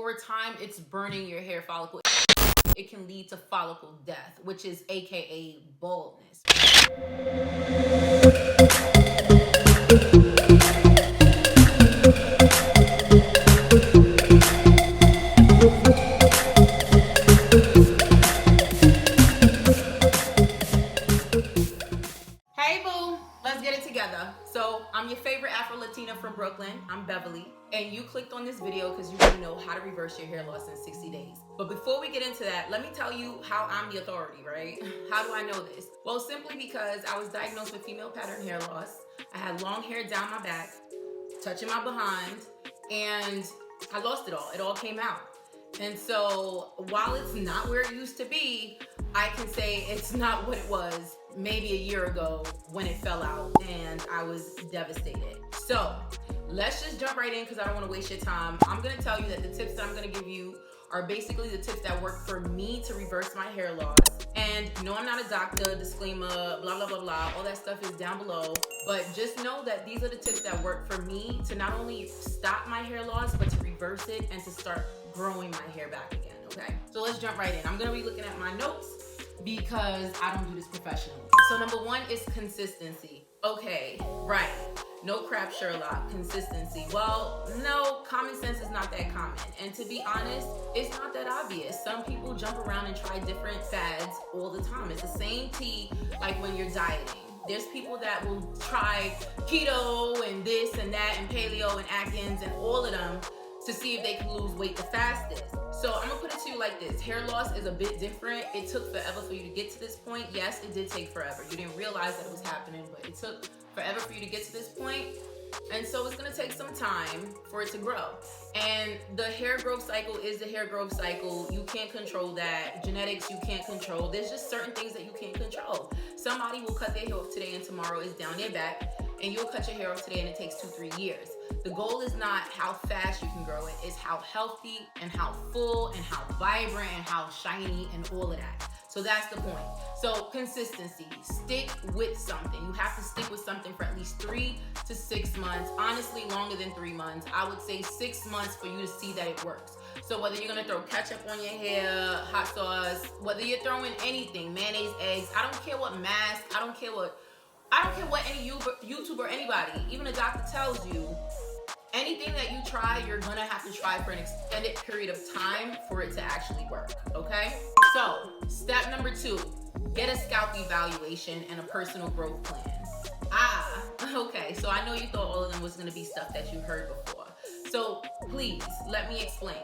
over time, it's burning your hair follicle. It can lead to follicle death, which is AKA baldness. Hey boo, let's get it together. So I'm your favorite Afro-Latina from Brooklyn. I'm Beverly, and you clicked on this video because you want to know how to reverse your hair loss in 60 days. But before we get into that, let me tell you how I'm the authority, right? How do I know this? Well, simply because I was diagnosed with female pattern hair loss. I had long hair down my back, touching my behind, and I lost it all. It all came out. And so while it's not where it used to be, I can say it's not what it was maybe a year ago when it fell out and I was devastated. So let's just jump right in because I don't want to waste your time. I'm going to tell you that the tips that I'm going to give you are basically the tips that work for me to reverse my hair loss. And no, I'm not a doctor, disclaimer, blah, blah, blah, blah. All that stuff is down below. But just know that these are the tips that work for me to not only stop my hair loss, but to reverse it and to start growing my hair back again, okay? So let's jump right in. I'm gonna be looking at my notes because I don't do this professionally. So number one is consistency. Okay, right. No crap, Sherlock. Consistency. Well, no, common sense is not that common. And to be honest, it's not that obvious. Some people jump around and try different fads all the time. It's the same tea like when you're dieting. There's people that will try keto and this and that and paleo and Atkins and all of them to see if they can lose weight the fastest. So I'm gonna put it to you like this. Hair loss is a bit different. It took forever for you to get to this point. Yes, it did take forever. You didn't realize that it was happening, but it took forever for you to get to this point. And so it's gonna take some time for it to grow. And the hair growth cycle is the hair growth cycle. You can't control that. Genetics, you can't control. There's just certain things that you can't control. Somebody will cut their hair off today and tomorrow is down their back, and you'll cut your hair off today and it takes 2-3 years. The goal is not how fast you can grow it, it's how healthy and how full and how vibrant and how shiny and all of that. So that's the point. So consistency, stick with something. You have to stick with something for at least 3 to 6 months. Honestly, longer than 3 months. I would say 6 months for you to see that it works. So whether you're gonna throw ketchup on your hair, hot sauce, whether you're throwing anything, mayonnaise, eggs, I don't care what mask, I don't care what any YouTuber, anybody, even a doctor tells you, anything that you try, you're gonna have to try for an extended period of time for it to actually work, okay? So, step number 2, get a scalp evaluation and a personal growth plan. Okay, so I know you thought all of them was gonna be stuff that you heard before. So please, let me explain.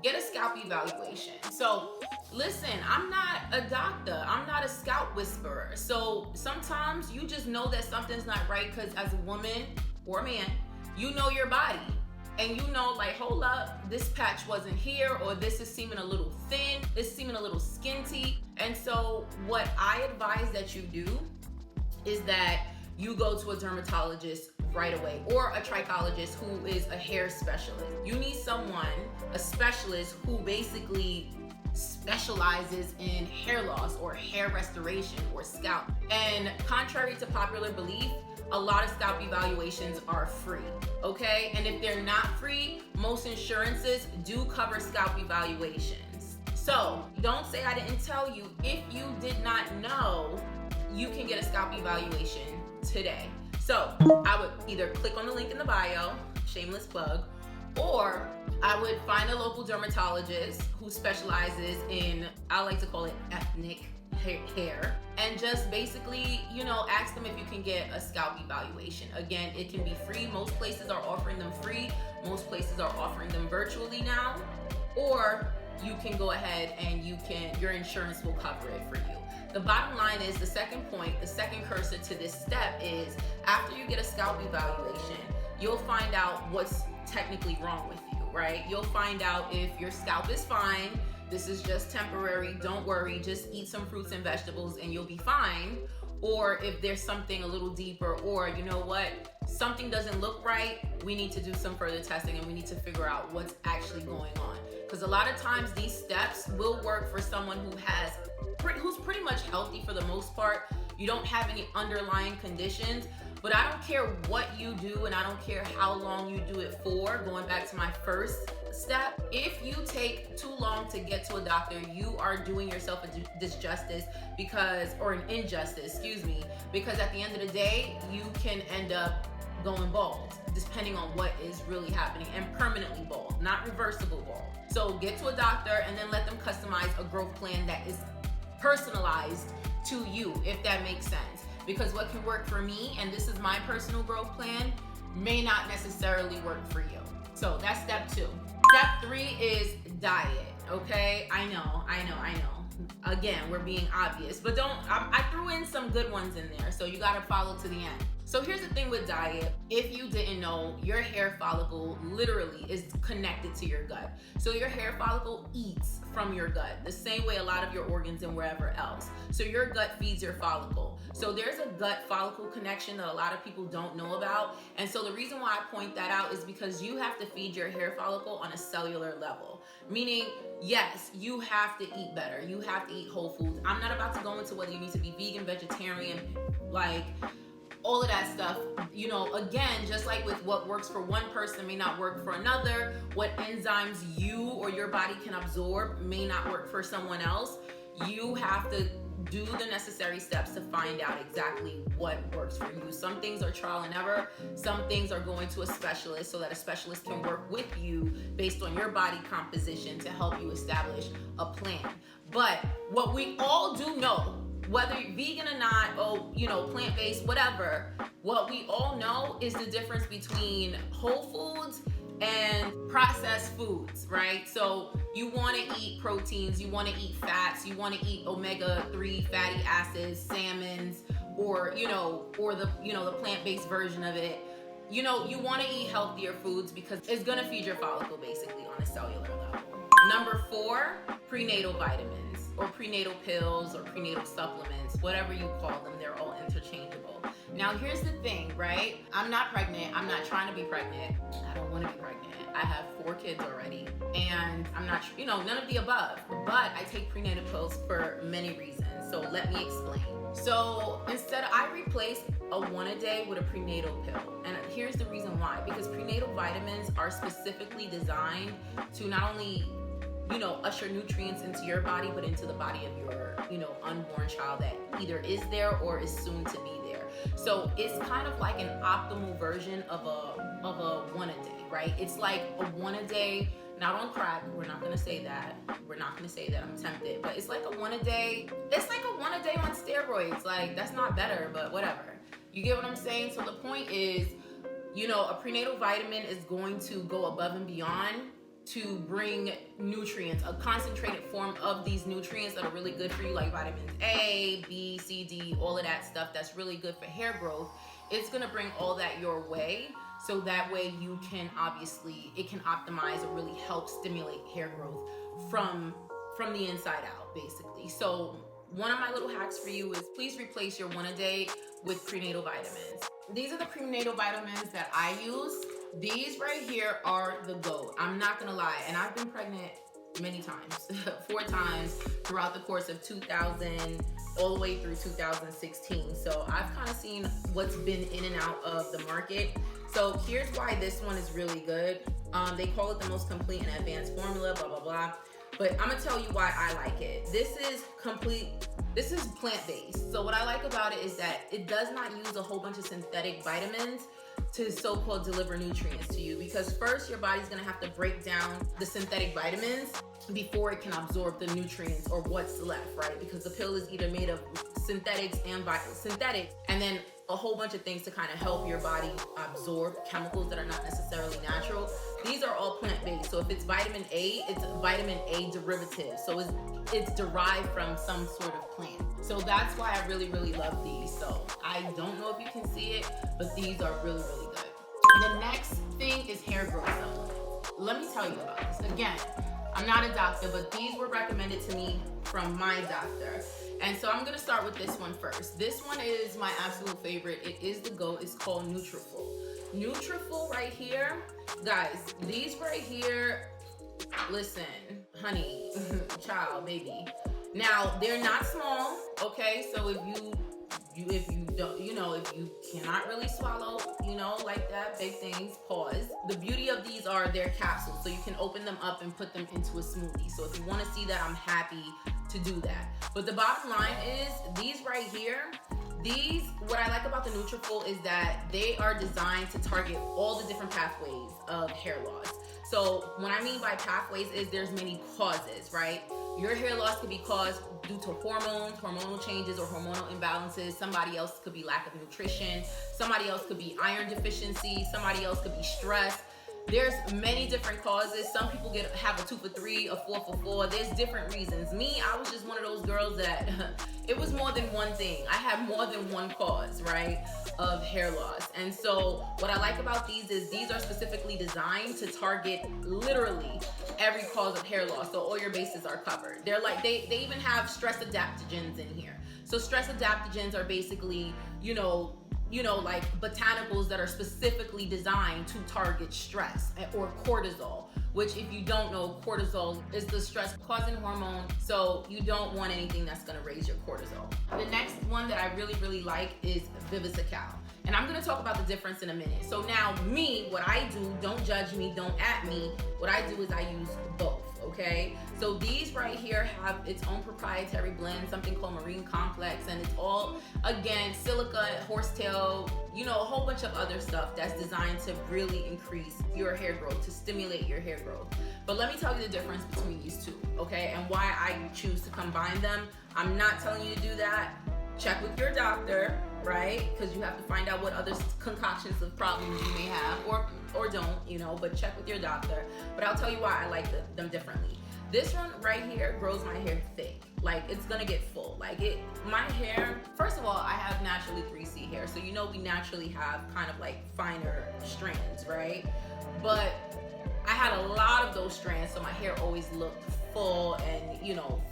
Get a scalp evaluation. So listen, I'm not a doctor. I'm not a scalp whisperer. So sometimes you just know that something's not right because as a woman or a man, you know your body. And you know, like, hold up, this patch wasn't here, or this is seeming a little thin, this is seeming a little skinty. And so what I advise that you do is that you go to a dermatologist right away, or a trichologist who is a hair specialist. You need someone, a specialist, who basically specializes in hair loss or hair restoration or scalp. And contrary to popular belief, a lot of scalp evaluations are free, okay? And if they're not free, most insurances do cover scalp evaluations. So don't say I didn't tell you. If you did not know, you can get a scalp evaluation today. So I would either click on the link in the bio, shameless plug, or I would find a local dermatologist who specializes in, I like to call it ethnic hair, and just basically, you know, ask them if you can get a scalp evaluation. Again, it can be free. Most places are offering them free. Most places are offering them virtually now, or you can go ahead and your insurance will cover it for you. The bottom line is, the second point, the second cursor to this step is, after you get a scalp evaluation, you'll find out what's technically wrong with you, right? You'll find out if your scalp is fine, this is just temporary, don't worry, just eat some fruits and vegetables and you'll be fine. Or if there's something a little deeper, or you know what, something doesn't look right, we need to do some further testing and we need to figure out what's actually going on. Because a lot of times these steps will work for someone who's pretty much healthy for the most part. You don't have any underlying conditions, But I don't care what you do, and I don't care how long you do it for. Going back to my first step, if you take too long to get to a doctor, you are doing yourself a disjustice or an injustice, excuse me, because at the end of the day, you can end up going bald, depending on what is really happening, and permanently bald, not reversible bald. So get to a doctor and then let them customize a growth plan that is personalized to you, if that makes sense. Because what can work for me, and this is my personal growth plan, may not necessarily work for you. So that's step 2. Step 3 is diet, okay? I know. Again, we're being obvious, but I threw in some good ones in there, so you gotta follow to the end. So here's the thing with diet. If you didn't know, your hair follicle literally is connected to your gut. So your hair follicle eats from your gut, the same way a lot of your organs and wherever else. So your gut feeds your follicle. So there's a gut follicle connection that a lot of people don't know about. And so the reason why I point that out is because you have to feed your hair follicle on a cellular level. Meaning, yes, you have to eat better. You have to eat whole foods. I'm not about to go into whether you need to be vegan, vegetarian, like all of that stuff. You know, again, just like with what works for one person may not work for another, what enzymes you or your body can absorb may not work for someone else. You have to do the necessary steps to find out exactly what works for you. Some things are trial and error. Some things are going to a specialist so that a specialist can work with you based on your body composition to help you establish a plan. But what we all do know, whether you're vegan or not, or plant-based, whatever, what we all know is the difference between whole foods and processed foods, right? So you want to eat proteins, you want to eat fats, you want to eat omega-3 fatty acids, salmons, or the plant-based version of it. You want to eat healthier foods because it's going to feed your follicle basically on a cellular level. Number 4, prenatal vitamins or prenatal pills or prenatal supplements, whatever you call them, they're all interchangeable. Now here's the thing, right? I'm not pregnant. I'm not trying to be pregnant. I don't want to be pregnant. I have 4 kids already, and I'm not, none of the above, but I take prenatal pills for many reasons. So let me explain. So instead, I replace a 1-a-day with a prenatal pill. And here's the reason why. Because prenatal vitamins are specifically designed to not only usher nutrients into your body, but into the body of your, unborn child that either is there or is soon to be there. So it's kind of like an optimal version of a 1-a-day, right? It's like a 1-a-day, not on crack. We're not gonna say that. I'm tempted, but it's like a 1-a-day. It's like a 1-a-day on steroids. Like, that's not better, but whatever. You get what I'm saying? So the point is, a prenatal vitamin is going to go above and beyond to bring nutrients, a concentrated form of these nutrients that are really good for you, like vitamins A, B, C, D, all of that stuff that's really good for hair growth. It's gonna bring all that your way, so that way you can it can optimize or really help stimulate hair growth from the inside out, basically. So one of my little hacks for you is please replace your 1-a-day with prenatal vitamins. These are the prenatal vitamins that I use. These right here are the GOAT. I'm not gonna lie, and I've been pregnant many times, 4 times throughout the course of 2000 all the way through 2016. So I've kind of seen what's been in and out of the market. So here's why this one is really good. They call it the most complete and advanced formula, blah, blah, blah. But I'm gonna tell you why I like it. This is plant-based. So what I like about it is that it does not use a whole bunch of synthetic vitamins to so-called deliver nutrients to you, because first your body's gonna have to break down the synthetic vitamins before it can absorb the nutrients or what's left, right? Because the pill is either made of synthetics and then a whole bunch of things to kind of help your body absorb chemicals that are not necessarily natural. These are all plant-based. So if it's vitamin A, it's vitamin A derivative. So it's derived from some sort of plant. So that's why I really, really love these. So I don't know if you can see it, but these are really, really good. The next thing is hair growth supplements. Let me tell you about this. Again, I'm not a doctor, but these were recommended to me from my doctor. And so I'm gonna start with this one first. This one is my absolute favorite. It is the GOAT. It's called Nutrafol. Nutrafol right here, guys, these right here, listen, honey, child, baby. Now, they're not small, okay? So if if you don't, if you cannot really swallow, like that, big things, pause. The beauty of these are they're capsules, so you can open them up and put them into a smoothie. So if you want to see that, I'm happy to do that. But the bottom line is these right here, what I like about the Nutrafol is that they are designed to target all the different pathways of hair loss. So what I mean by pathways is there's many causes, right? Your hair loss could be caused due to hormonal changes or hormonal imbalances. Somebody else could be lack of nutrition. Somebody else could be iron deficiency. Somebody else could be stress. There's many different causes. Some people have a 2 for 3, a 4 for 4. There's different reasons. Me, I was just one of those girls that it was more than one thing. I had more than one cause, right, of hair loss. And so what I like about these is these are specifically designed to target literally every cause of hair loss. So all your bases are covered. They're like, they even have stress adaptogens in here. So stress adaptogens are basically, like botanicals that are specifically designed to target stress, or cortisol, which if you don't know, cortisol is the stress causing hormone. So you don't want anything that's gonna raise your cortisol. The next one that I really, really like is Viviscal. And I'm gonna talk about the difference in a minute. So now what I do, don't judge me, don't at me. What I do is I use both, okay? So these right here have its own proprietary blend, something called marine complex, and it's all, again, silica, horsetail, a whole bunch of other stuff that's designed to really increase your hair growth, to stimulate your hair growth. But let me tell you the difference between these two, okay? And why I choose to combine them. I'm not telling you to do that. Check with your doctor, right? Because you have to find out what other concoctions of problems you may have, or don't, but check with your doctor. But I'll tell you why I like them differently. This one right here grows my hair thick. Like, it's gonna get full. My hair, first of all, I have naturally 3C hair. So we naturally have kind of like finer strands, right? But I had a lot of those strands, so my hair always looked full and,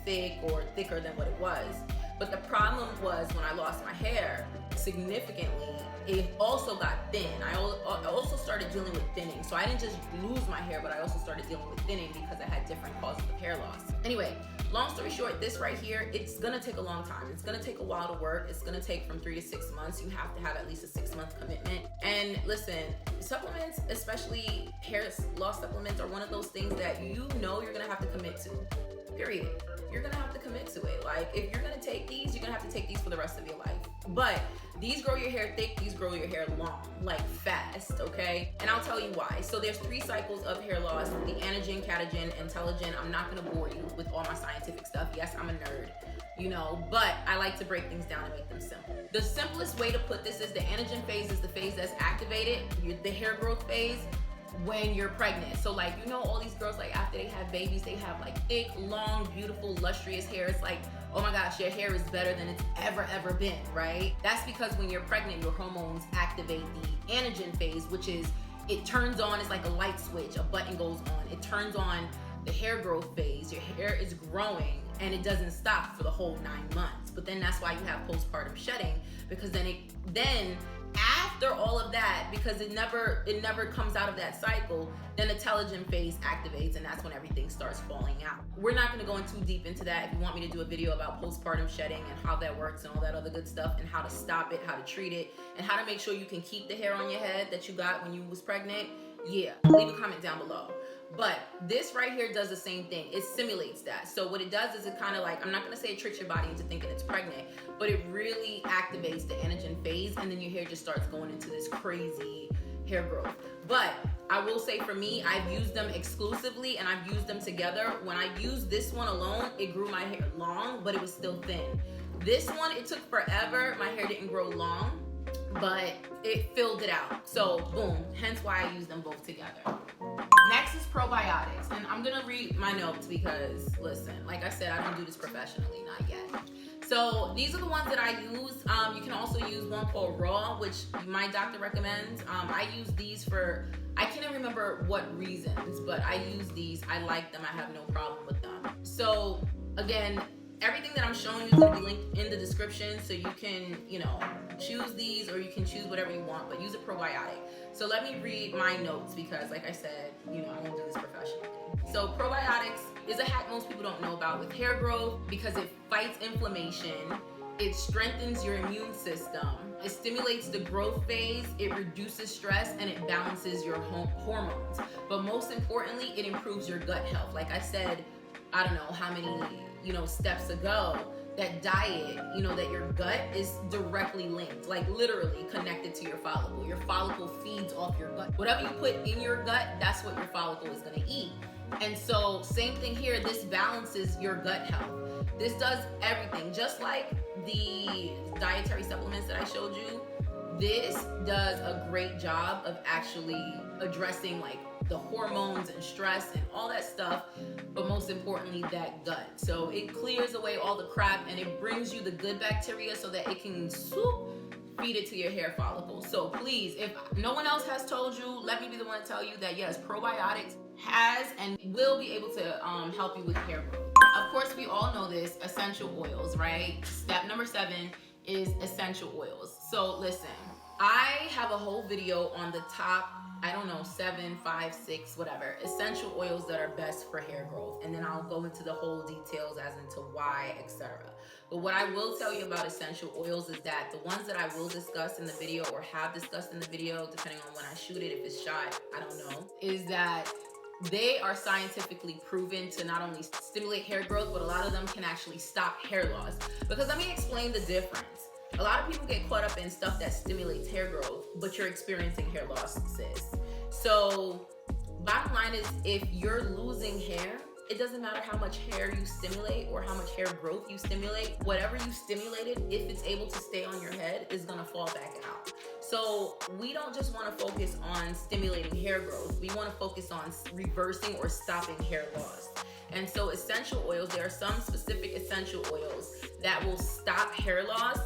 thick or thicker than what it was. But the problem was when I lost my hair significantly, it also got thin. I also started dealing with thinning. So I didn't just lose my hair, but I also started dealing with thinning because I had different causes of hair loss. Anyway, long story short, this right here, it's gonna take a long time. It's gonna take a while to work. It's gonna take from 3 to 6 months. You have to have at least a 6-month commitment. And listen, supplements, especially hair loss supplements, are one of those things that you're gonna have to commit to, period. You're gonna have to commit to it. Like, if you're gonna take these, you're gonna have to take these for the rest of your life. But these grow your hair thick, these grow your hair long, like fast, okay? And I'll tell you why. So there's 3 cycles of hair loss: the anagen, catagen, and telogen. I'm not gonna bore you with all my scientific stuff. Yes, I'm a nerd, but I like to break things down and make them simple. The simplest way to put this is the anagen phase is the phase that's activated, the hair growth phase, when you're pregnant. So all these girls, after they have babies, they have thick, long, beautiful, lustrous hair. It's like, oh my gosh, your hair is better than it's ever been, right? That's because when you're pregnant, your hormones activate the anagen phase, which is, it turns on, it's like a light switch, a button goes on. It turns on the hair growth phase. Your hair is growing and it doesn't stop for the whole 9 months. But then that's why you have postpartum shedding, because then after all of that, because it never comes out of that cycle, then the telogen phase activates, and that's when everything starts falling out. We're not going to go in too deep into that. If you want me to do a video about postpartum shedding and how that works and all that other good stuff, and how to stop it, how to treat it, and how to make sure you can keep the hair on your head that you got when you was pregnant, leave a comment down below. But this right here does the same thing. It simulates that. So what it does is it kind of I'm not going to say it tricks your body into thinking it's pregnant, but it really activates the anagen phase, and then your hair just starts going into this crazy hair growth. But I will say, for me, I've used them exclusively and I've used them together. When I used this one alone, it grew my hair long, but it was still thin. This one, it took forever. My hair didn't grow long, but it filled it out. So boom, hence why I use them both together. Next is probiotics, and I'm gonna read my notes because, listen, like I said, I don't do this professionally, not yet. So these are the ones that I use. You can also use one called Raw, which my doctor recommends. I use these for, I can't remember what reasons, but I use these. I like them. I have no problem with them. So again, everything that I'm showing you is going to be linked in the description, so you can, choose these, or you can choose whatever you want, but use a probiotic. So let me read my notes because, like I said, I won't do this professionally. So probiotics is a hack most people don't know about with hair growth because it fights inflammation. It strengthens your immune system. It stimulates the growth phase, it reduces stress, and it balances your hormones. But most importantly, it improves your gut health. Like I said, I don't know how many, steps ago, that diet, that your gut is directly linked, like literally connected to your follicle. Your follicle feeds off your gut. Whatever you put in your gut, that's what your follicle is gonna eat. And so same thing here, this balances your gut health. This does everything, just like the dietary supplements that I showed you. This does a great job of actually addressing like the hormones and stress and all that stuff, but most importantly, that gut. So it clears away all the crap and it brings you the good bacteria so that it can feed it to your hair follicles. So please, if no one else has told you, let me be the one to tell you that yes, probiotics has and will be able to help you with hair growth. Of course, we all know this, essential oils, right? Step number 7 is essential oils. So listen, I have a whole video on the top, 7, 5, 6, whatever, essential oils that are best for hair growth. And then I'll go into the whole details as into why, etc. But what I will tell you about essential oils is that the ones that I will discuss in the video or have discussed in the video, depending on when I shoot it, if it's shot, I don't know, is that they are scientifically proven to not only stimulate hair growth, but a lot of them can actually stop hair loss. Because let me explain the difference. A lot of people get caught up in stuff that stimulates hair growth, but you're experiencing hair loss, sis. So bottom line is, if you're losing hair, it doesn't matter how much hair you stimulate or how much hair growth you stimulate. Whatever you stimulated, if it's able to stay on your head, is gonna fall back out. So we don't just wanna focus on stimulating hair growth. We wanna focus on reversing or stopping hair loss. And so essential oils, there are some specific essential oils that will stop hair loss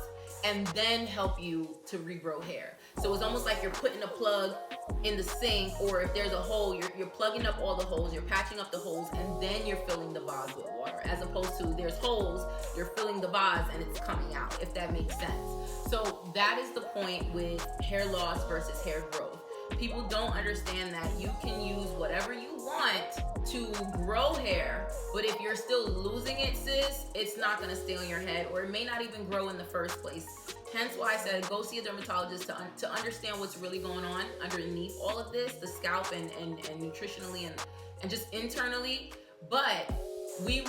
and then help you to regrow hair. So it's almost like you're putting a plug in the sink, or if there's a hole, you're plugging up all the holes, you're patching up the holes, and then you're filling the vase with water, as opposed to there's holes, you're filling the vase and it's coming out, if that makes sense. So that is the point with hair loss versus hair growth. People don't understand that you can use whatever you want to grow hair, but if you're still losing it, sis, it's not gonna stay on your head, or it may not even grow in the first place. Hence why I said go see a dermatologist to understand what's really going on underneath all of this, the scalp and nutritionally and just internally. But we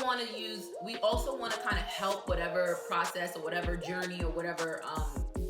also want to kind of help whatever process or whatever journey or whatever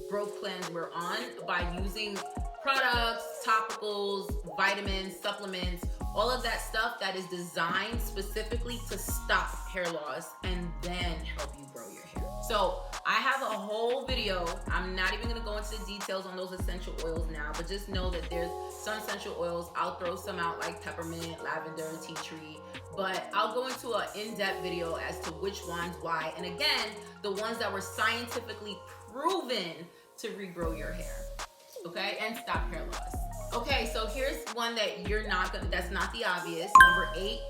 growth plans we're on by using products, topicals, vitamins, supplements, all of that stuff that is designed specifically to stop hair loss and then help you grow your hair. So I have a whole video. I'm not even gonna go into the details on those essential oils now, but just know that there's some essential oils. I'll throw some out like peppermint, lavender, tea tree, but I'll go into an in-depth video as to which ones, why, and again, the ones that were scientifically proven to regrow your hair, okay, and stop hair loss. Okay, so here's one that that's not the obvious. Number 8,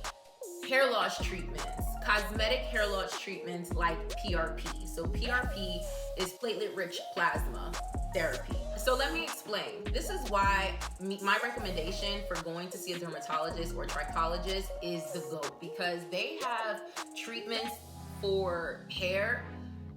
hair loss treatments. Cosmetic hair loss treatments like PRP. So PRP is platelet-rich plasma therapy. So let me explain. This is why my recommendation for going to see a dermatologist or trichologist is the GOAT, because they have treatments for hair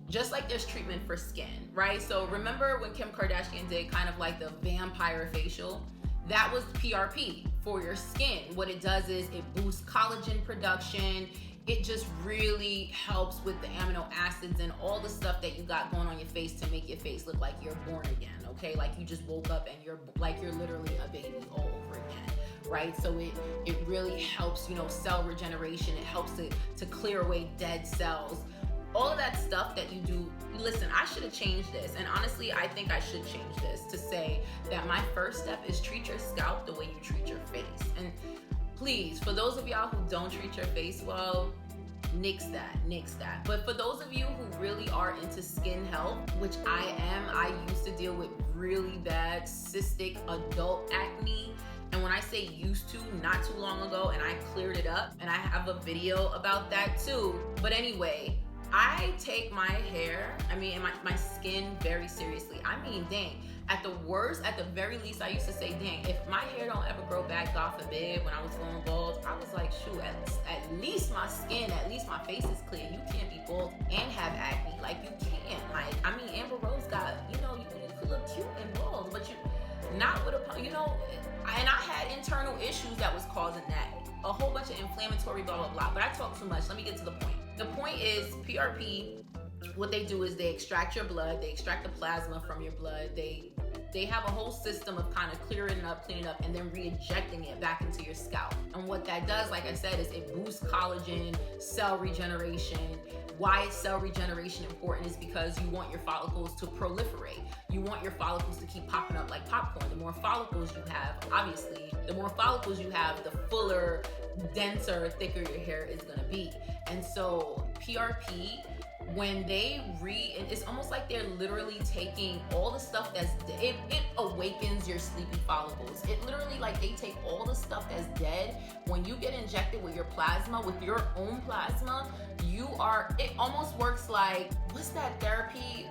just like there's treatment for skin, right? So remember when Kim Kardashian did kind of like the vampire facial? That was PRP for your skin. What it does is it boosts collagen production. It just really helps with the amino acids and all the stuff that you got going on your face to make your face look like you're born again, okay? Like you just woke up and you're literally a baby all over again, right? So it really helps, cell regeneration. It helps to clear away dead cells. All of that stuff that you do. Listen, I should have changed this, and honestly, I think I should change this to say that my first step is treat your scalp the way you treat your face. And please, for those of y'all who don't treat your face well, nix that. But for those of you who really are into skin health, which I am, I used to deal with really bad cystic adult acne. And when I say used to, not too long ago, and I cleared it up, and I have a video about that too. But anyway, I take my hair, I mean, and my skin very seriously. I mean, dang, at the worst, at the very least, I used to say, dang, if my hair don't ever grow back, God forbid, when I was going bald, I was like, shoot, at least my skin, at least my face is clear. You can't be bald and have acne. Like, you can't. Like, I mean, Amber Rose got, you know, you could look cute and bald, but you, not with a, you know, and I had internal issues that was causing that. A whole bunch of inflammatory blah, blah, blah. But I talk too much. Let me get to the point. The point is PRP, what they do is they extract your blood, they extract the plasma from your blood, they have a whole system of kind of clearing it up, cleaning it up, and then re-injecting it back into your scalp. And what that does, like I said, is it boosts collagen, cell regeneration. Why is cell regeneration important is because you want your follicles to proliferate. You want your follicles to keep popping up like popcorn. The more follicles you have, obviously, the more follicles you have, the fuller, denser, thicker your hair is gonna be. And so PRP, when they it's almost like they're literally taking all the stuff it awakens your sleepy follicles. It literally, like, they take all the stuff that's dead. When you get injected with your plasma, with your own plasma, it almost works like, what's that therapy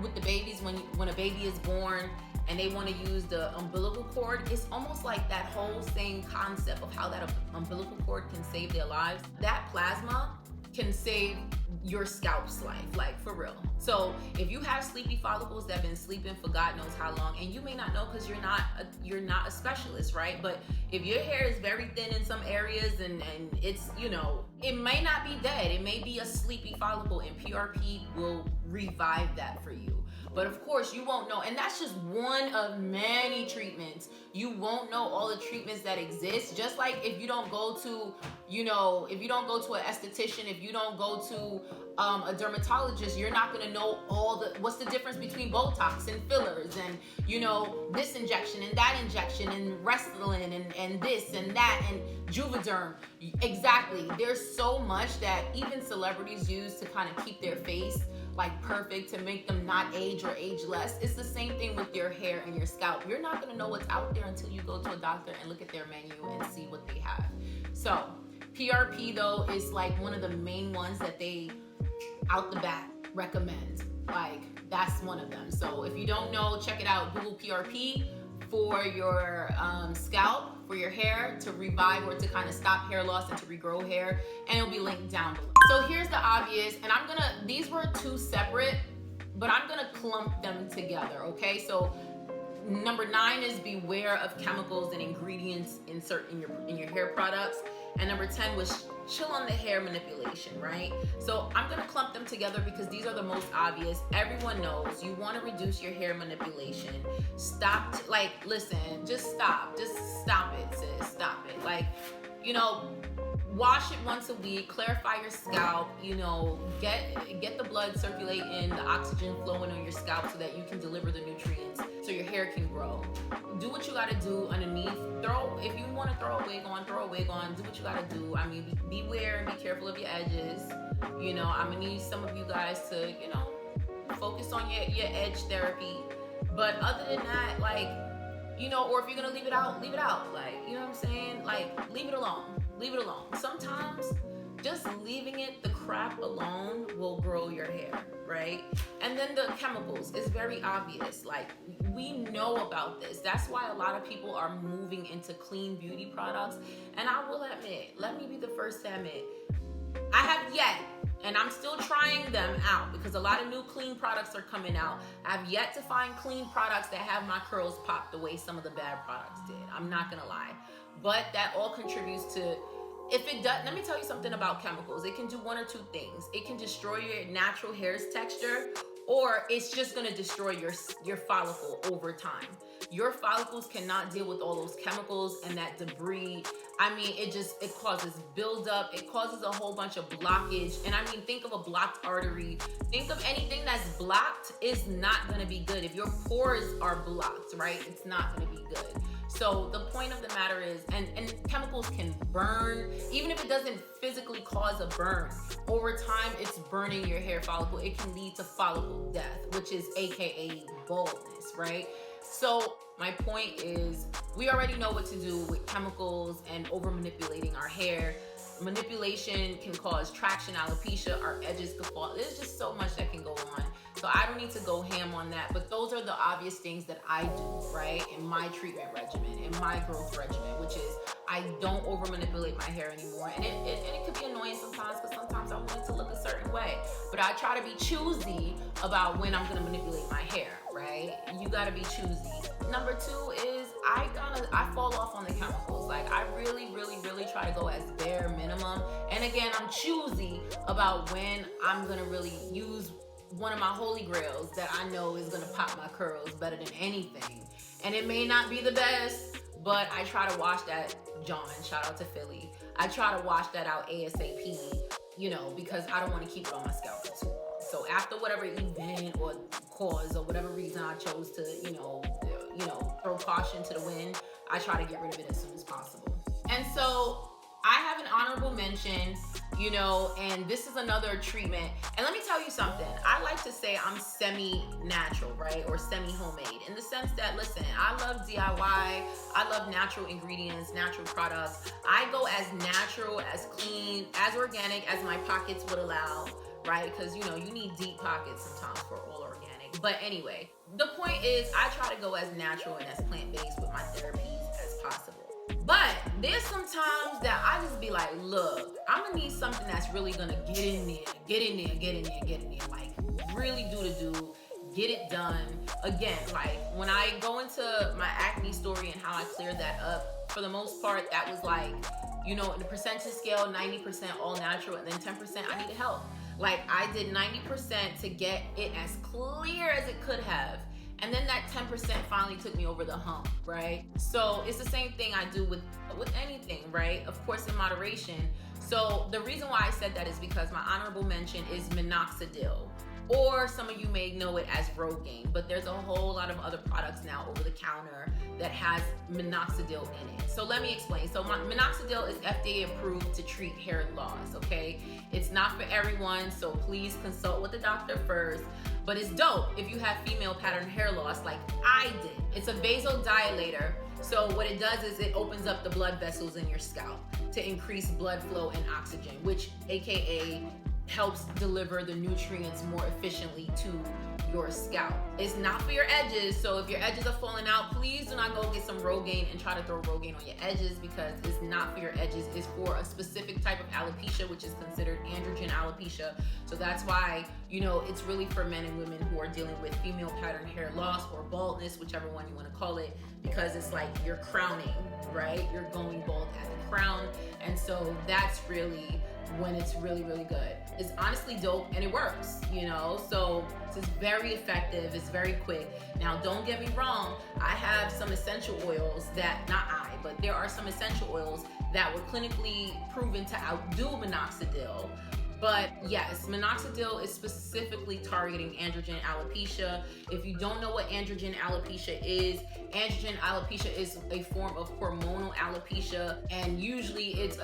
with the babies when a baby is born and they want to use the umbilical cord? It's almost like that whole same concept of how that umbilical cord can save their lives. That plasma can save your scalp's life, like, for real. So if you have sleepy follicles that have been sleeping for God knows how long, and you may not know because you're not a specialist, right? But if your hair is very thin in some areas and it's, you know, it may not be dead, it may be a sleepy follicle, and PRP will revive that for you. But of course you won't know, and that's just one of many treatments. You won't know all the treatments that exist. Just like if you don't go to, you know, if you don't go to an esthetician, if you don't go to a dermatologist, you're not gonna know what's the difference between Botox and fillers and, you know, this injection and that injection and Restylane and this and that and Juvederm. Exactly. There's so much that even celebrities use to kind of keep their face like perfect, to make them not age or age less. It's the same thing with your hair and your scalp. You're not gonna know what's out there until you go to a doctor and look at their menu and see what they have. So PRP though is like one of the main ones that they out the bat recommend. Like, that's one of them. So if you don't know, check it out. Google PRP for your scalp, for your hair to revive or to kind of stop hair loss and to regrow hair, and it'll be linked down below. So here's the obvious, and these were two separate, but I'm gonna clump them together, okay? So number 9 is beware of chemicals and ingredients insert in your hair products. And number 10 was chill on the hair manipulation, right? So I'm gonna clump them together because these are the most obvious. Everyone knows you wanna reduce your hair manipulation. Stop, listen, just stop it, sis, stop it. Like, you know, wash it once a week, clarify your scalp, you know, get the blood circulating, the oxygen flowing on your scalp so that you can deliver the nutrients so your hair can grow. Do what you gotta do underneath. If you wanna throw a wig on, throw a wig on, do what you gotta do. I mean, beware and be careful of your edges. You know, I'm gonna need some of you guys to, you know, focus on your edge therapy. But other than that, like, you know, or if you're gonna leave it out, like, you know what I'm saying? Like, leave it alone. Leave it alone. Sometimes just leaving the crap alone will grow your hair, right? And then the chemicals is very obvious. Like, we know about this. That's why a lot of people are moving into clean beauty products. And I will admit, let me be the first to admit, I have yet, and I'm still trying them out because a lot of new clean products are coming out. I've yet to find clean products that have my curls popped the way some of the bad products did. I'm not gonna lie. But that all contributes to, if it does, let me tell you something about chemicals. It can do one or two things. It can destroy your natural hair's texture, or it's just gonna destroy your follicle over time. Your follicles cannot deal with all those chemicals and that debris. I mean, it causes buildup. It causes a whole bunch of blockage. And I mean, think of a blocked artery. Think of anything that's blocked is not gonna be good. If your pores are blocked, right, it's not gonna be good. So the point of the matter is, and chemicals can burn, even if it doesn't physically cause a burn. Over time, it's burning your hair follicle. It can lead to follicle death, which is AKA baldness, right? So my point is, we already know what to do with chemicals and over manipulating our hair. manipulation can cause traction alopecia, our edges could fall. There's just so much that can go on. So I don't need to go ham on that, but those are the obvious things that I do, right? In my treatment regimen, in my growth regimen, which is I don't over manipulate my hair anymore. And it could be annoying sometimes because sometimes I want it to look a certain way, but I try to be choosy about when I'm gonna manipulate my hair, right? And you gotta be choosy. Number two is I fall off on the chemicals. Like I really try to go as bare minimum. And again, I'm choosy about when I'm gonna really use one of my holy grails that I know is gonna pop my curls better than anything. And it may not be the best, but I try to wash that, John, shout out to Philly. I try to wash that out ASAP, you know, because I don't wanna keep it on my scalp for too long. So after whatever event or cause or whatever reason I chose to, you know, throw caution to the wind, I try to get rid of it as soon as possible. And so I have an honorable mention, you know, and this is another treatment. And let me tell you something. I like to say I'm semi-natural, right? Or semi-homemade in the sense that, listen, I love DIY. I love natural ingredients, natural products. I go as natural, as clean, as organic as my pockets would allow, right? Because, you know, you need deep pockets sometimes for all organic. But anyway, the point is I try to go as natural and as plant-based with my therapies as possible. But there's some times that I just be like, look, I'm gonna need something that's really gonna get in there, like really do the do, get it done. Again, like when I go into my acne story and how I cleared that up, for the most part, that was like, you know, in the percentage scale, 90% all natural and then 10% I needed help. Like I did 90% to get it as clear as it could have. And then that 10% finally took me over the hump, right? So it's the same thing I do with anything, right? Of course, in moderation. So the reason why I said that is because my honorable mention is minoxidil, or some of you may know it as Rogaine, but there's a whole lot of other products now over the counter that has minoxidil in it. So let me explain. So minoxidil is FDA approved to treat hair loss, okay? It's not for everyone, so please consult with the doctor first. But it's dope if you have female pattern hair loss like I did. It's a vasodilator. So what it does is it opens up the blood vessels in your scalp to increase blood flow and oxygen, which AKA helps deliver the nutrients more efficiently to your scalp. It's not for your edges, so if your edges are falling out, please do not go get some Rogaine and try to throw Rogaine on your edges, because it's not for your edges. It's for a specific type of alopecia, which is considered androgen alopecia. So that's why, you know, it's really for men and women who are dealing with female pattern hair loss or baldness, whichever one you want to call it, because it's like you're crowning, right? You're going bald at the crown. And so that's really when it's really good. It's honestly dope and it works, you know? So it's very effective, it's very quick. Now don't get me wrong, I have some essential oils that, but there are some essential oils that were clinically proven to outdo minoxidil. But yes, minoxidil is specifically targeting androgen alopecia. If you don't know what androgen alopecia is a form of hormonal alopecia, and usually it's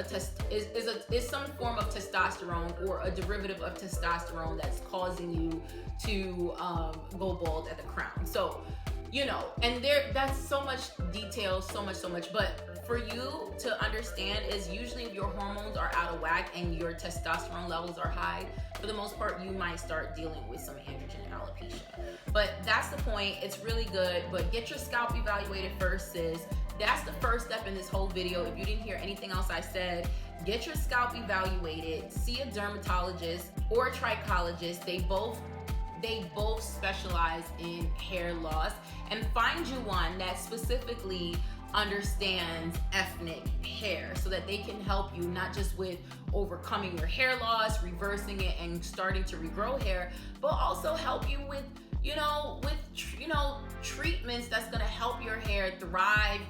some form of testosterone or a derivative of testosterone that's causing you to go bald at the crown. So, you know, and that's so much detail, so much, but for you to understand is usually if your hormones are out of whack and your testosterone levels are high, for the most part, you might start dealing with some androgen alopecia. But that's the point. It's really good, but get your scalp evaluated first, sis. That's the first step in this whole video. If you didn't hear anything else I said, get your scalp evaluated, see a dermatologist or a trichologist. They both specialize in hair loss, and find you one that specifically understands ethnic hair so that they can help you not just with overcoming your hair loss, reversing it, and starting to regrow hair, but also help you with treatments that's going to help your hair thrive,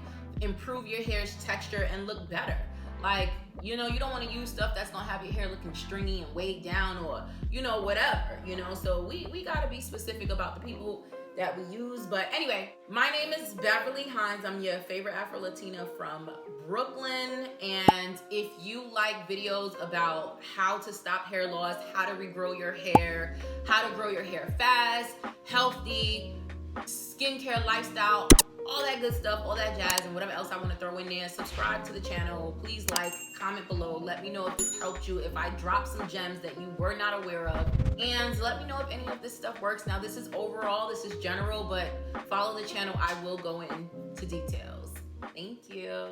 improve your hair's texture, and look better. Like, you know, you don't want to use stuff that's going to have your hair looking stringy and weighed down, or, you know, whatever, you know. So we got to be specific about the people that we use. But anyway, my name is Beverly Hines. I'm your favorite Afro-Latina from Brooklyn. And if you like videos about how to stop hair loss, how to regrow your hair, how to grow your hair fast, healthy, skincare, lifestyle, all that good stuff, all that jazz, and whatever else I want to throw in there. Subscribe to the channel. Please like, comment below. Let me know if this helped you, if I dropped some gems that you were not aware of. And let me know if any of this stuff works. Now, this is overall, this is general, but follow the channel. I will go into details. Thank you.